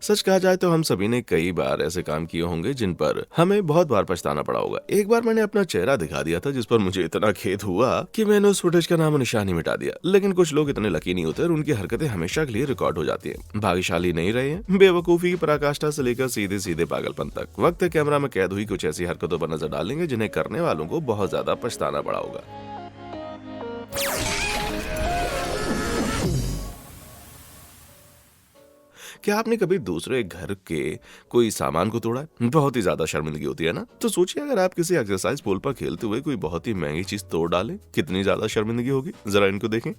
सच कहा जाए तो हम सभी ने कई बार ऐसे काम किए होंगे जिन पर हमें बहुत बार पछताना पड़ा होगा। एक बार मैंने अपना चेहरा दिखा दिया था जिस पर मुझे इतना खेद हुआ कि मैंने उस फुटेज का नामो निशान ही मिटा दिया। लेकिन कुछ लोग इतने लकी नहीं होते और उनकी हरकतें हमेशा के लिए रिकॉर्ड हो जाती है। भाग्यशाली नहीं रहे हैं, बेवकूफी की पराकाष्ठा से लेकर सीधे सीधे पागलपन तक। वक्त है कैमरा में कैद हुई कुछ ऐसी हरकतों पर नजर डालेंगे जिन्हें करने वालों को बहुत ज्यादा पछताना पड़ा होगा। क्या आपने कभी दूसरे घर के कोई सामान को तोड़ा है? बहुत ही ज्यादा शर्मिंदगी होती है ना। तो सोचिए अगर आप किसी एक्सरसाइज पोल पर खेलते हुए कोई बहुत ही महंगी चीज तोड़ डालें, कितनी ज्यादा शर्मिंदगी होगी। जरा इनको देखें।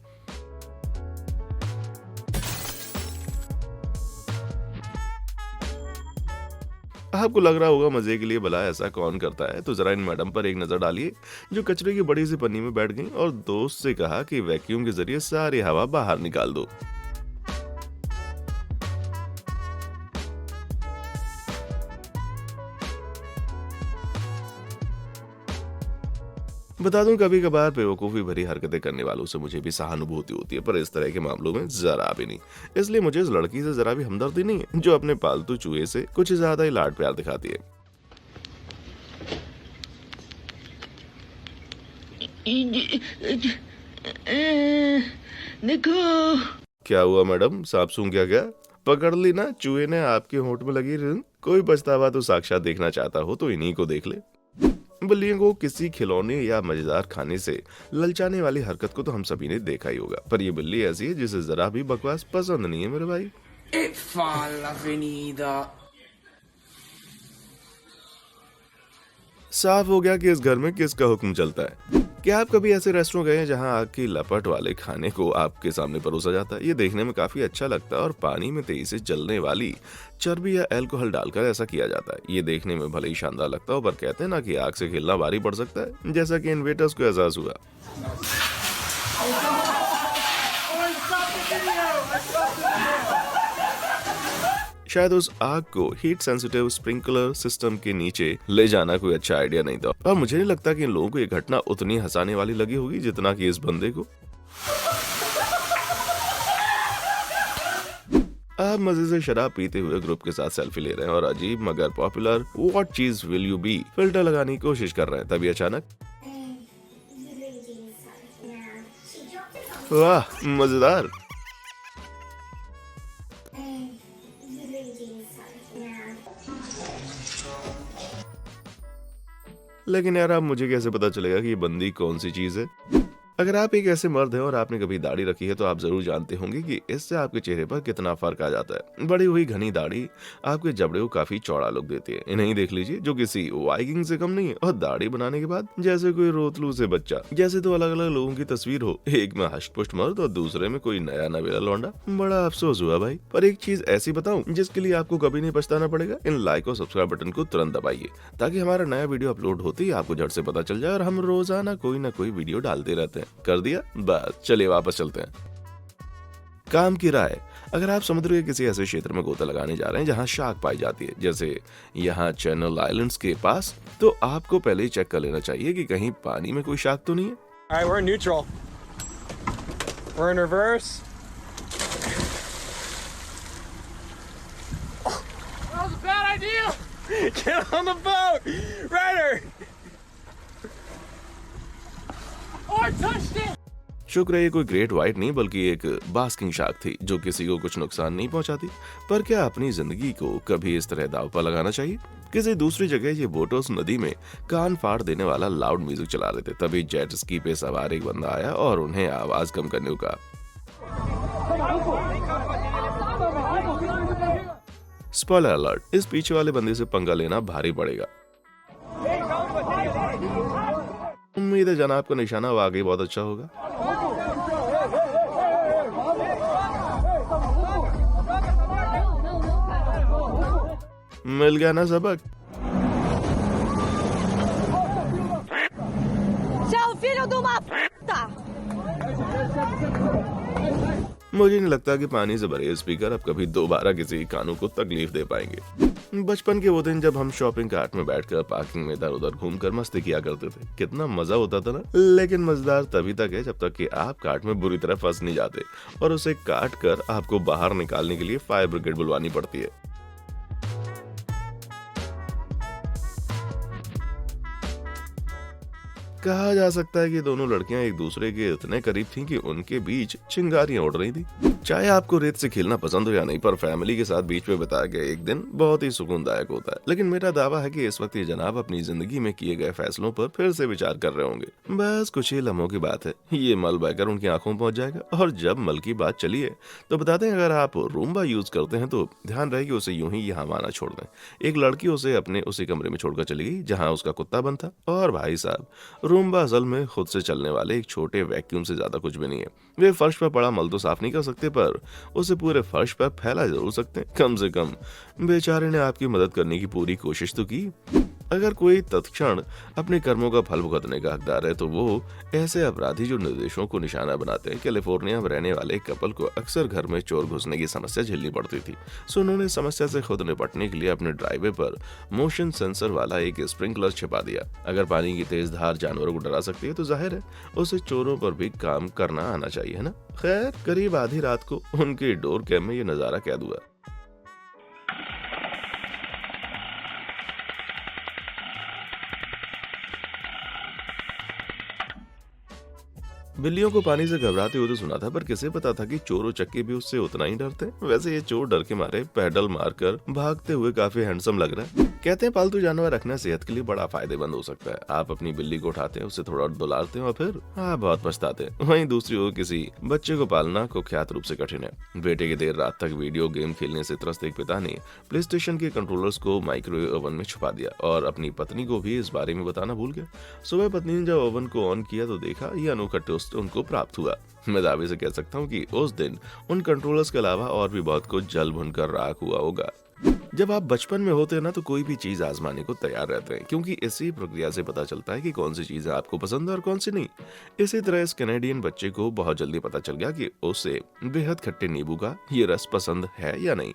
आपको लग रहा होगा मजे के लिए, भला ऐसा कौन करता है। तो जरा इन मैडम पर एक नजर डालिए जो कचरे की बड़ी सी पन्नी में बैठ गई और दोस्त से कहा कि वैक्यूम के जरिए सारी हवा बाहर निकाल दो। बता दूं, कभी कभार बेवकूफ़ी भरी हरकतें करने वालों से मुझे भी सहानुभूति होती है, पर इस तरह के मामलों में जरा भी नहीं। इसलिए मुझे इस लड़की से जरा भी हमदर्दी नहीं है जो अपने पालतू चूहे से कुछ ज्यादा ही लाड प्यार दिखाती है। देखो। क्या हुआ मैडम, सांप सूंघ गया? पकड़ ली ना चूहे ने आपके होंठ में लगी रिंग। कोई पछतावा तो साक्षात देखना चाहता हो तो इन्हीं को देख ले। बिल्लियों को किसी खिलौने या मजेदार खाने से ललचाने वाली हरकत को तो हम सभी ने देखा ही होगा, पर ये बिल्ली ऐसी है जिसे जरा भी बकवास पसंद नहीं है मेरे भाई। E falla finita. साफ हो गया कि इस घर में किसका हुक्म चलता है। क्या आप कभी ऐसे रेस्टोरेंट गए हैं जहां आग की लपट वाले खाने को आपके सामने परोसा जाता है? ये देखने में काफी अच्छा लगता है और पानी में तेजी से जलने वाली चर्बी या अल्कोहल डालकर ऐसा किया जाता है। ये देखने में भले ही शानदार लगता हो, पर कहते हैं ना कि आग से खेलना भारी पड़ सकता है, जैसा कि इन वेटर्स को एहसास हुआ। शायद उस आग को हीट सेंसिटिव स्प्रिंकलर सिस्टम के नीचे ले जाना कोई अच्छा आइडिया नहीं था, और मुझे नहीं लगता कि इन लोगों को ये घटना उतनी हंसाने वाली लगी होगी जितना कि इस बंदे को। आप मजे से शराब पीते हुए ग्रुप के साथ सेल्फी ले रहे हैं और अजीब मगर पॉपुलर व्हाट चीज विल यू बी फिल्टर लगाने की कोशिश कर रहे हैं। तभी अचानक वाह मजेदार। लेकिन यार अब मुझे कैसे पता चलेगा कि ये बंदी कौन सी चीज है। अगर आप एक ऐसे मर्द हैं और आपने कभी दाढ़ी रखी है तो आप जरूर जानते होंगे कि इससे आपके चेहरे पर कितना फर्क आ जाता है। बड़ी हुई घनी दाढ़ी आपके जबड़े को काफी चौड़ा लुक देती है। इन्हें ही देख लीजिए जो किसी वाइकिंग से कम नहीं है, और दाढ़ी बनाने के बाद जैसे कोई रोतलू से बच्चा। जैसे तो अलग अलग लोगों की तस्वीर हो, एक में हष्टपुष्ट मर्द और दूसरे में कोई नया नवेला लौंडा। बड़ा अफसोस हुआ भाई। पर एक चीज ऐसी बताऊं जिसके लिए आपको कभी नहीं पछताना पड़ेगा। इन लाइक और सब्सक्राइब बटन को तुरंत दबाइए ताकि हमारा नया वीडियो अपलोड होते ही आपको झट से पता चल जाए, और हम रोजाना कोई ना कोई वीडियो डालते रहते हैं। कर दिया? बस चलिए वापस चलते हैं। काम की राय, अगर आप समुद्र के किसी ऐसे क्षेत्र में गोता लगाने जा रहे हैं जहां शार्क पाई जाती है, जैसे यहाँ चैनल आइलैंड्स के पास, तो आपको पहले ही चेक कर लेना चाहिए कि कहीं पानी में कोई शार्क तो नहीं है। All right, we're in neutral. We're in reverse. That was a bad idea. Get on the boat, Ryder. Oh, I touched it. शुक्र है ये कोई ग्रेट व्हाइट नहीं बल्कि एक बास्किंग शार्क थी जो किसी को कुछ नुकसान नहीं पहुंचाती। पर क्या अपनी जिंदगी को कभी इस तरह दांव पर लगाना चाहिए? किसी दूसरी जगह ये बोटोस नदी में कान फाड़ देने वाला लाउड म्यूजिक चला रहे थे, तभी जेट स्की पे सवार एक बंदा आया और उन्हें आवाज कम करने को कहा। स्पॉइलर अलर्ट, इस पीछे वाले बंदे से पंगा लेना भारी पड़ेगा। उम्मीद है जनाब का निशाना वाकई बहुत अच्छा होगा। मिल गया ना सबक। Seu filho de uma puta! मुझे नहीं लगता कि पानी से भरे स्पीकर अब कभी दोबारा किसी कानों को तकलीफ दे पाएंगे। बचपन के वो दिन जब हम शॉपिंग कार्ट में बैठकर पार्किंग में इधर उधर घूमकर मस्ती किया करते थे, कितना मजा होता था ना। लेकिन मजेदार तभी तक है जब तक कि आप कार्ट में बुरी तरह फंस नहीं जाते और उसे काट कर आपको बाहर निकालने के लिए फायर ब्रिगेड बुलवानी पड़ती है। कहा जा सकता है कि दोनों लड़कियां एक दूसरे के इतने करीब थीं कि उनके बीच चिंगारियां उड़ रही थी। चाहे आपको रेत से खेलना पसंद हो या नहीं, पर फैमिली के साथ बीच में बिताया गया एक दिन बहुत ही सुकूनदायक होता है। लेकिन मेरा दावा है कि इस वक्त ये जनाब अपनी जिंदगी में किए गए फैसलों पर फिर से विचार कर रहे होंगे। बस कुछ ही लम्हों की बात है, ये मल बहकर उनकी आंखों में पहुंच जाएगा। और जब मल की बात चली है तो बता दें, अगर आप रूम्बा यूज करते हैं तो ध्यान रहे कि उसे यूं ही यहाँ माना छोड़ दें। एक लड़की उसे अपने उसी कमरे में छोड़कर चली गई जहाँ उसका कुत्ता बंद था। और भाई साहब, रूम्बा असल में खुद से चलने वाले एक छोटे वैक्यूम से ज्यादा कुछ भी नहीं है। वे फर्श पर पड़ा मल तो साफ नहीं कर सकते, पर उसे पूरे फर्श पर फैला जरूर सकते हैं। कम से कम बेचारे ने आपकी मदद करने की पूरी कोशिश तो की। अगर कोई तत्क्षण अपने कर्मों का फल भुगतने का हकदार है तो वो ऐसे अपराधी जो निर्देशों को निशाना बनाते हैं। कैलिफोर्निया में रहने वाले एक कपल को अक्सर घर में चोर घुसने की समस्या झेलनी पड़ती थी, सो उन्होंने समस्या से खुद निपटने के लिए अपने ड्राइववे पर मोशन सेंसर वाला एक स्प्रिंकलर छिपा दिया। अगर पानी की तेज धार जानवरों को डरा सकती है तो जाहिर है उसे चोरों पर भी काम करना आना चाहिए, है ना। खैर, करीब आधी रात को उनके डोर कैम में ये नजारा कैद हुआ। बिल्लियों को पानी से घबराते हुए तो सुना था, पर किसे पता था कि चोर उचक्के भी उससे उतना ही डरते हैं। वैसे ये चोर डर के मारे पैडल मारकर भागते हुए काफी हैंडसम लग रहा है। कहते हैं पालतू जानवर रखना सेहत के लिए बड़ा फायदेमंद हो सकता है। आप अपनी बिल्ली को उठाते हैं, उसे थोड़ा दुलारते हैं और फिर आप बहुत पछताते हैं। वहीं दूसरी ओर किसी बच्चे को पालना कुख्यात रूप से कठिन है। बेटे के देर रात तक वीडियो गेम खेलने से त्रस्त एक पिता ने प्ले स्टेशन के कंट्रोलर्स को माइक्रोवेव ओवन में छुपा दिया और अपनी पत्नी को भी इस बारे में बताना भूल गया। सुबह पत्नी ने जब ओवन को ऑन किया तो देखा ये अनोखा टोस्ट उनको प्राप्त हुआ। मैं दावे से कह सकता हूँ कि उस दिन उन कंट्रोलर्स के अलावा और भी बहुत कुछ जल भुन कर राख हुआ होगा। जब आप बचपन में होते हैं ना, तो कोई भी चीज आजमाने को तैयार रहते हैं, क्योंकि इसी प्रक्रिया से पता चलता है कि कौन सी चीजें आपको पसंद है और कौन सी नहीं। इसी तरह इस कैनेडियन बच्चे को बहुत जल्दी पता चल गया कि उसे बेहद खट्टे नींबू का ये रस पसंद है या नहीं।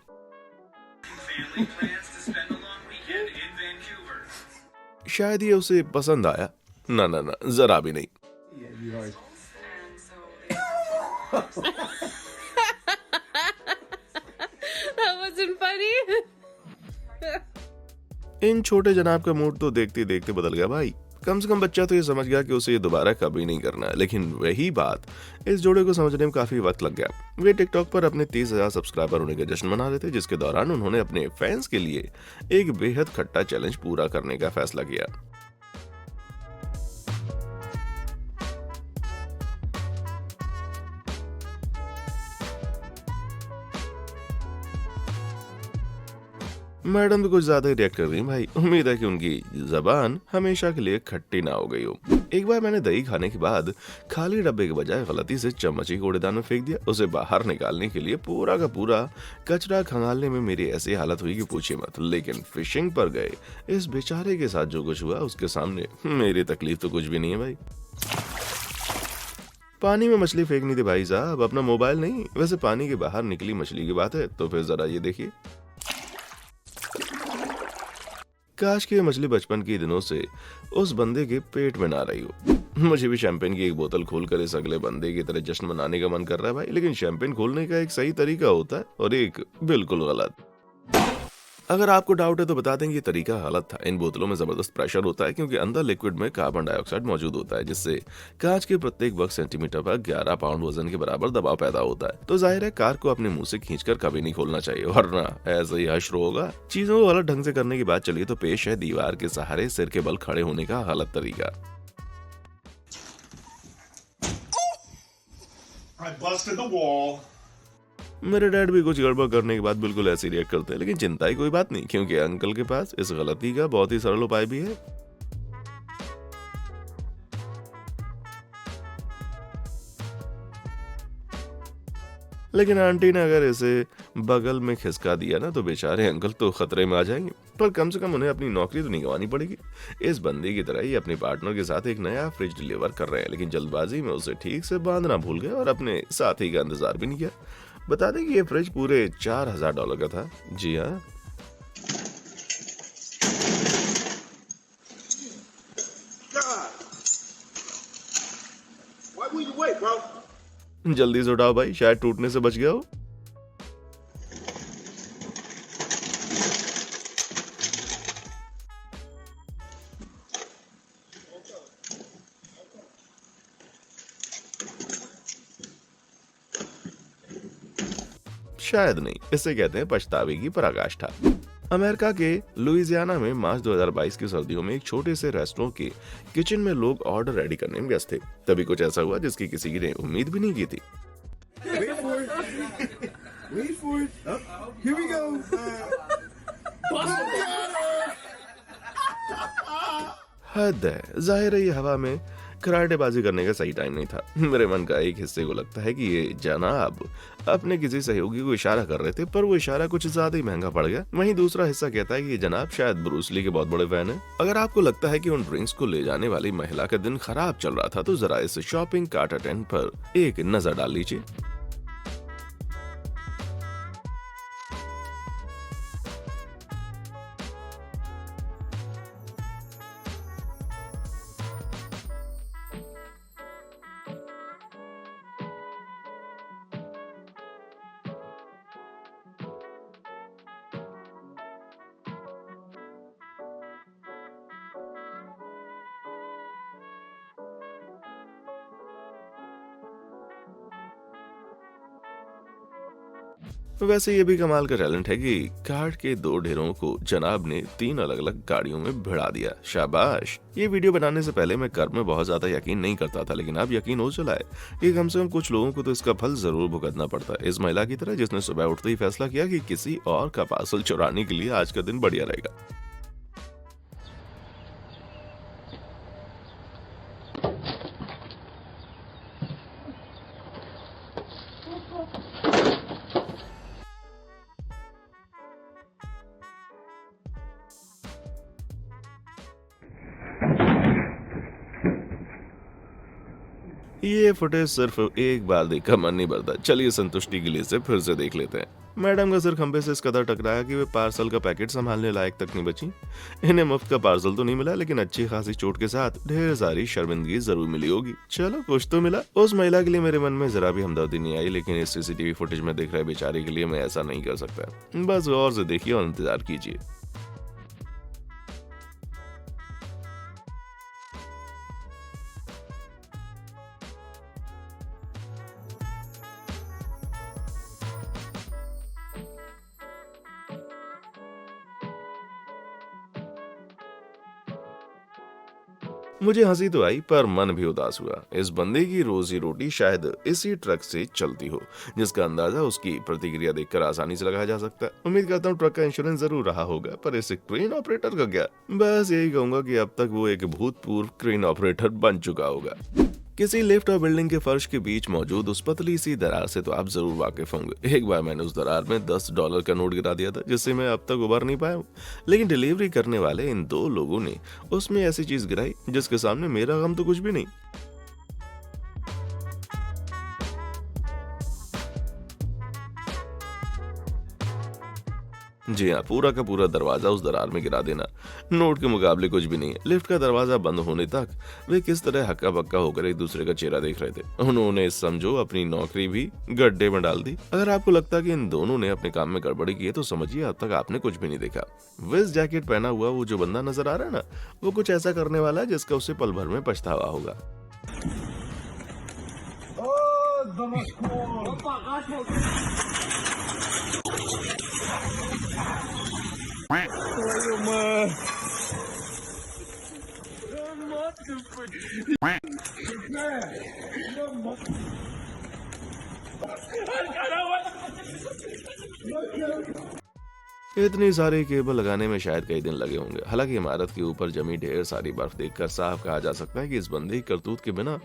शायद ये उसे पसंद आया, ना ना ना, जरा भी नहीं। That wasn't funny. इन छोटे जनाब का मूड तो देखते देखते बदल गया भाई। कम से कम बच्चा तो ये समझ गया कि उसे ये दोबारा कभी नहीं करना है। लेकिन वही बात इस जोड़े को समझने में काफी वक्त लग गया। वे टिकटॉक पर अपने 30,000 सब्सक्राइबर होने का जश्न मना रहे थे, जिसके दौरान उन्होंने अपने फैंस के लिए एक बेहद खट्टा चैलेंज पूरा करने का फैसला किया। मैडम भी कुछ ज्यादा ही रिएक्ट कर रही भाई। उम्मीद है कि उनकी जबान हमेशा के लिए खट्टी ना हो गई हो। एक बार मैंने दही खाने के बाद खाली डब्बे के बजाय गलती से चम्मच ही कूड़ेदान में फेंक दिया। उसे बाहर निकालने के लिए पूरा का पूरा कचरा खंगालने में मेरी ऐसी हालत हुई कि पूछिए मत। लेकिन फिशिंग पर गए इस बेचारे के साथ जो कुछ हुआ उसके सामने मेरी तकलीफ तो कुछ भी नहीं है भाई। पानी में मछली फेंकनी थी भाई साहब, अपना मोबाइल नहीं। वैसे पानी के बाहर निकली मछली की बात है तो फिर जरा ये देखिए। काश कि मछली बचपन के दिनों से उस बंदे के पेट में ना रही हो। मुझे भी शैंपेन की एक बोतल खोलकर इस अगले बंदे की तरह जश्न मनाने का मन कर रहा है भाई। लेकिन शैंपेन खोलने का एक सही तरीका होता है और एक बिल्कुल गलत। अगर आपको डाउट है तो बता दें कि ये तरीका गलत था। इन बोतलों में जबरदस्त प्रेशर होता है, क्योंकि अंदर लिक्विड में कार्बन डाइऑक्साइड मौजूद होता है, जिससे कांच के प्रत्येक वर्ग सेंटीमीटर पर 11 पाउंड वजन के बराबर दबाव पैदा होता है। तो जाहिर है कार को अपने मुंह से खींचकर कभी नहीं खोलना चाहिए, वरना ऐसे ही हश्र होगा। चीजों को गलत ढंग से करने की बात चलिए तो पेश है दीवार के सहारे सिर के बल खड़े होने का गलत तरीका। I busted the wall. मेरे डैड भी कुछ गड़बड़ करने के बाद बिल्कुल ऐसे रिएक्ट करते हैं, लेकिन चिंता ही कोई बात नहीं, क्योंकि अंकल के पास इस गलती का बहुत ही सरल उपाय भी है। लेकिन आंटी ने अगर इसे बगल में खिसका दिया ना तो बेचारे अंकल तो खतरे में आ जाएंगे। पर कम से कम उन्हें अपनी नौकरी तो नहीं गंवानी पड़ेगी। इस बंदी की तरह ही अपने पार्टनर के साथ एक नया फ्रिज डिलीवर कर रहे हैं, लेकिन जल्दबाजी में उसे ठीक से बांधना भूल गए और अपने साथी का इंतजार भी नहीं किया। बता दें कि ये फ्रिज पूरे $4,000 का था। जी हाँ, Why will you wait, bro? जल्दी से उठाओ भाई, शायद टूटने से बच गया हो। शायद नहीं, इसे कहते हैं पछतावे की पराकाष्ठा। अमेरिका के लुइजियाना में मार्च 2022 की सर्दियों में एक छोटे से रेस्टोरेंट के किचन में लोग ऑर्डर रेडी करने में व्यस्त थे। तभी कुछ ऐसा हुआ जिसकी किसी ने उम्मीद भी नहीं की थी। Wait for it. Oh, here we go. हद है, जाहिर है ये हवा में कराटेबाजी करने का सही टाइम नहीं था। मेरे मन का एक हिस्से को लगता है कि ये जनाब अपने किसी सहयोगी को इशारा कर रहे थे, पर वो इशारा कुछ ज्यादा ही महंगा पड़ गया। वहीं दूसरा हिस्सा कहता है कि ये जनाब शायद ब्रूस ली के बहुत बड़े फैन है। अगर आपको लगता है कि उन ड्रिंक्स को ले जाने वाली महिला का दिन खराब चल रहा था, तो जरा इस शॉपिंग कार्ट अटेंड पर एक नजर डाल लीजिए। वैसे ये भी कमाल का टैलेंट है कि कार्ड के दो ढेरों को जनाब ने 3 अलग अलग गाड़ियों में भिड़ा दिया। शाबाश। ये वीडियो बनाने से पहले मैं कर्म में बहुत ज्यादा यकीन नहीं करता था, लेकिन अब यकीन हो चला है कि कम से कम कुछ लोगों को तो इसका फल जरूर भुगतना पड़ता है। इस महिला की तरह जिसने सुबह उठते ही फैसला किया कि किसी और का पार्सल चुराने के लिए आज का दिन बढ़िया रहेगा। ये फुटेज सिर्फ एक बार देखकर मन नहीं भरता। चलिए संतुष्टि के लिए इसे फिर से देख लेते हैं। मैडम का सिर खंबे से इस कदर टकराया कि वे पार्सल का पैकेट संभालने लायक तक नहीं बची। इन्हें मुफ्त का पार्सल तो नहीं मिला, लेकिन अच्छी खासी चोट के साथ ढेर सारी शर्मिंदगी जरूर मिली होगी। चलो कुछ तो मिला। उस महिला के लिए मेरे मन में जरा भी हमदर्दी नहीं आई, लेकिन इस सीसीटीवी फुटेज में देख रहे बेचारे के लिए मैं ऐसा नहीं कर सकता। बस गौर से देखिए और इंतजार कीजिए। मुझे हंसी तो आई, पर मन भी उदास हुआ। इस बंदे की रोजी रोटी शायद इसी ट्रक से चलती हो, जिसका अंदाजा उसकी प्रतिक्रिया देखकर आसानी से लगाया जा सकता है। उम्मीद करता हूँ ट्रक का इंश्योरेंस जरूर रहा होगा, पर इस क्रेन ऑपरेटर का क्या। बस यही कहूंगा कि अब तक वो एक भूतपूर्व क्रेन ऑपरेटर बन चुका होगा। किसी लिफ्ट और बिल्डिंग के फर्श के बीच मौजूद उस पतली सी दरार से तो आप जरूर वाकिफ होंगे। एक बार मैंने उस दरार में $10 का नोट गिरा दिया था, जिससे मैं अब तक उबर नहीं पाया हूँ। लेकिन डिलीवरी करने वाले इन 2 लोगों ने उसमें ऐसी चीज गिराई जिसके सामने मेरा गम तो कुछ भी नहीं। जी हाँ, पूरा का पूरा दरवाजा उस दरार में गिरा देना नोट के मुकाबले कुछ भी नहीं है। लिफ्ट का दरवाजा बंद होने तक वे किस तरह हक्का बक्का होकर एक दूसरे का चेहरा देख रहे थे। उन्होंने समझो अपनी नौकरी भी गड्ढे में डाल दी। अगर आपको लगता कि इन दोनों ने अपने काम में गड़बड़ी की है, तो समझिए अब तक आपने कुछ भी नहीं देखा। वेस्ट जैकेट पहना हुआ वो जो बंदा नजर आ रहा है ना, वो कुछ ऐसा करने वाला है जिसका उसे पल भर में पछतावा होगा। इतनी सारी केबल लगाने में शायद कई दिन लगे होंगे। हालांकि इमारत के ऊपर जमी ढेर सारी बर्फ देखकर साफ कहा जा सकता है कि इस बंदे की करतूत के बिना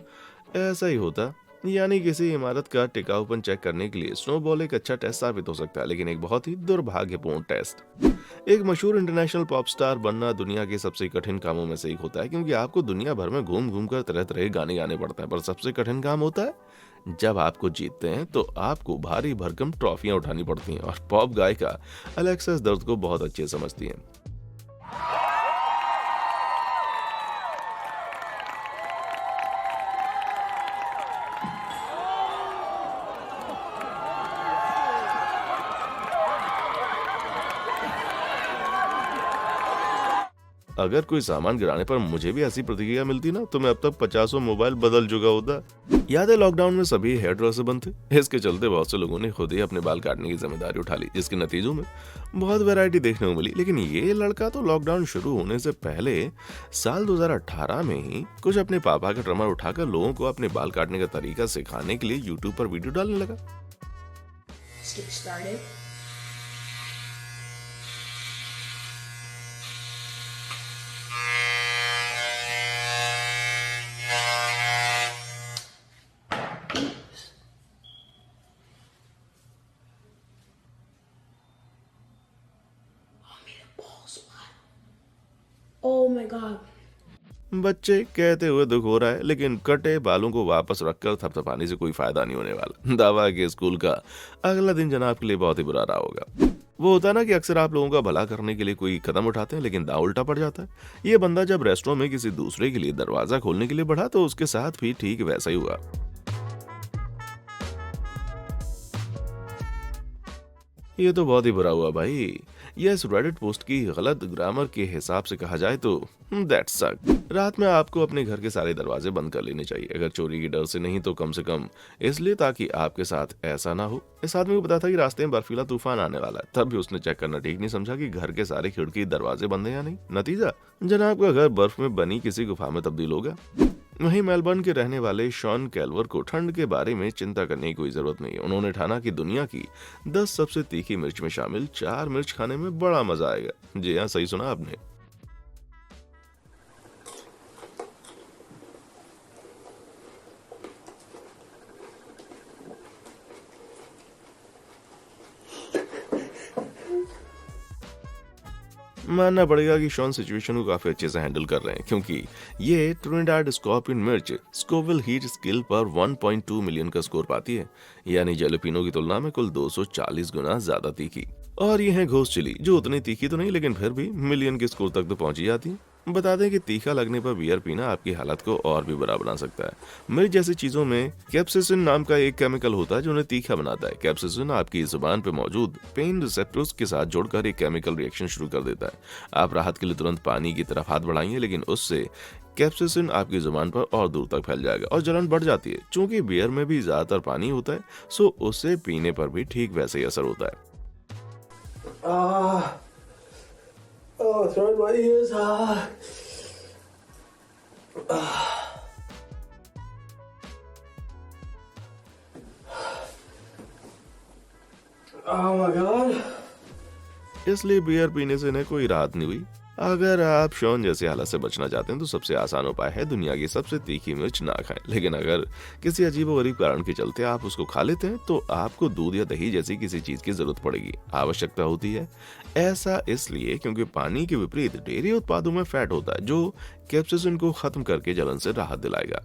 ऐसा ही होता। यानी किसी इमारत का टिकाऊपन चेक करने के लिए स्नोबॉल एक अच्छा टेस्ट साबित हो सकता है, लेकिन एक बहुत ही दुर्भाग्यपूर्ण टेस्ट। एक मशहूर इंटरनेशनल पॉप स्टार बनना दुनिया के सबसे कठिन कामों में से एक होता है, क्योंकि आपको दुनिया भर में घूम घूम कर तरह तरह के गाने गाने पड़ते हैं। पर सबसे कठिन काम होता है जब आपको जीतते हैं तो आपको भारी भरकम ट्रॉफियां उठानी पड़ती हैं। और पॉप गायिका अलेक्सा इस दर्द को बहुत अच्छे समझती हैं। अगर कोई सामान गिराने पर मुझे भी ऐसी प्रतिक्रिया मिलती ना तो मैं अब तक 50 मोबाइल बदल चुका होता। याद है लॉकडाउन में सभी हेयर ड्रेसर बंद थे, इसके चलते बहुत से लोगों ने खुद ही अपने बाल काटने की जिम्मेदारी उठा ली, जिसके नतीजों में बहुत वैरायटी देखने को मिली। लेकिन ये लड़का तो लॉकडाउन शुरू होने से पहले साल 2018 में ही कुछ अपने पापा का ट्रिमर उठाकर लोगों को अपने बाल काटने का तरीका सिखाने के लिए यूट्यूब पर वीडियो डालने लगा। Let's get started. Oh my god. बच्चे कहते हुए दुख हो रहा है, लेकिन कटे बालों को वापस रखकर थपथपाने से कोई फायदा नहीं होने वाला। दावा है कि स्कूल का अगला दिन जनाब के लिए बहुत ही बुरा रहा होगा। वो होता ना कि अक्सर आप लोगों का भला करने के लिए कोई कदम उठाते हैं लेकिन दांव उल्टा पड़ जाता है। ये बंदा जब रेस्टोरेंट में किसी दूसरे के लिए दरवाजा खोलने के लिए बढ़ा तो उसके साथ भी ठीक वैसा ही हुआ। ये तो बहुत ही बुरा हुआ भाई। यह इस रेडिट पोस्ट की गलत ग्रामर के हिसाब से कहा जाए तो दैट्स सक। रात में आपको अपने घर के सारे दरवाजे बंद कर लेने चाहिए, अगर चोरी की डर से नहीं तो कम से कम इसलिए ताकि आपके साथ ऐसा ना हो। इस आदमी को पता था कि रास्ते में बर्फीला तूफान आने वाला है, तब भी उसने चेक करना ठीक नहीं समझा कि घर के सारे खिड़की दरवाजे बंद हैं या नहीं। नतीजा जनाब का घर बर्फ में बनी किसी गुफा में तब्दील हो गया। वहीं मेलबर्न के रहने वाले शॉन कैल्वर को ठंड के बारे में चिंता करने की कोई जरूरत नहीं है। उन्होंने ठाना कि दुनिया की 10 सबसे तीखी मिर्च में शामिल 4 मिर्च खाने में बड़ा मजा आएगा। जी हाँ, सही सुना आपने। मानना पड़ेगा कि शॉन सिचुएशन को काफी अच्छे से हैंडल कर रहे हैं, क्योंकि ये ट्रिनिडाड स्कॉर्पियन मिर्च स्कोविल हीट स्केल पर 1.2 मिलियन का स्कोर पाती है, यानी जैलोपिनो की तुलना में कुल 240 गुना ज्यादा तीखी। और ये है घोस्ट चिली, जो उतनी तीखी तो नहीं लेकिन फिर भी मिलियन के स्कोर तक तो पहुंची जाती है। बता दें कि तीखा लगने पर बियर पीना आपकी हालत को और भी बुरा बना सकता है। मिर्च जैसी चीजों में कैप्सिसिन नाम का एक केमिकल होता है जो उन्हें तीखा बनाता है। कैप्सिसिन आपकी जुबान पर मौजूद पेन रिसेप्टर्स के साथ जुड़कर एक केमिकल रिएक्शन शुरू कर देता है। आप राहत के लिए तुरंत पानी की तरफ हाथ बढ़ाएंगे, लेकिन उससे कैप्सिसिन आपकी जुबान पर और दूर तक फैल जाएगा और जलन बढ़ जाती है। चूंकि बियर में भी ज्यादातर पानी होता है, सो उसे पीने पर भी ठीक वैसे ही असर होता है। Throw my ears. Oh my god. इसलिए बियर पीने से न कोई राहत नहीं हुई। अगर आप शॉन जैसी हालत से बचना चाहते हैं तो सबसे आसान उपाय है दुनिया की सबसे तीखी मिर्च ना खाएं। लेकिन अगर किसी अजीबोगरीब कारण के चलते आप उसको खा लेते हैं तो आपको दूध या दही जैसी किसी चीज की जरूरत पड़ेगी, आवश्यकता होती है। ऐसा इसलिए क्योंकि पानी के विपरीत डेयरी उत्पादों में फैट होता है जो कैप्सिसिन को खत्म करके जलन से राहत दिलाएगा।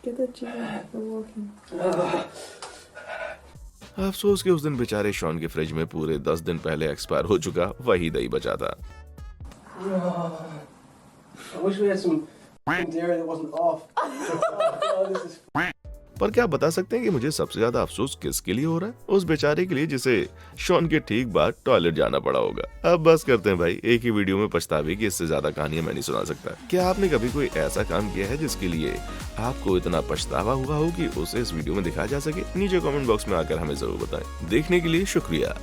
Get the chicken. We're walking. अफसोस कि उस दिन बेचारे शॉन के फ्रिज में पूरे 10 दिन पहले एक्सपायर हो चुका वही दही बचा था। I wish we had some dairy that wasn't off. Oh, this is पर क्या आप बता सकते हैं कि मुझे सबसे ज्यादा अफसोस किसके लिए हो रहा है? उस बेचारे के लिए जिसे शॉन के ठीक बाद टॉयलेट जाना पड़ा होगा। अब बस करते हैं भाई, एक ही वीडियो में पछतावे की इससे ज्यादा कहानियां मैं नहीं सुना सकता। क्या आपने कभी कोई ऐसा काम किया है जिसके लिए आपको इतना पछतावा हुआ हो कि उसे इस वीडियो में दिखाया जा सके? नीचे कमेंट बॉक्स में आकर हमें जरूर बताएं। देखने के लिए शुक्रिया।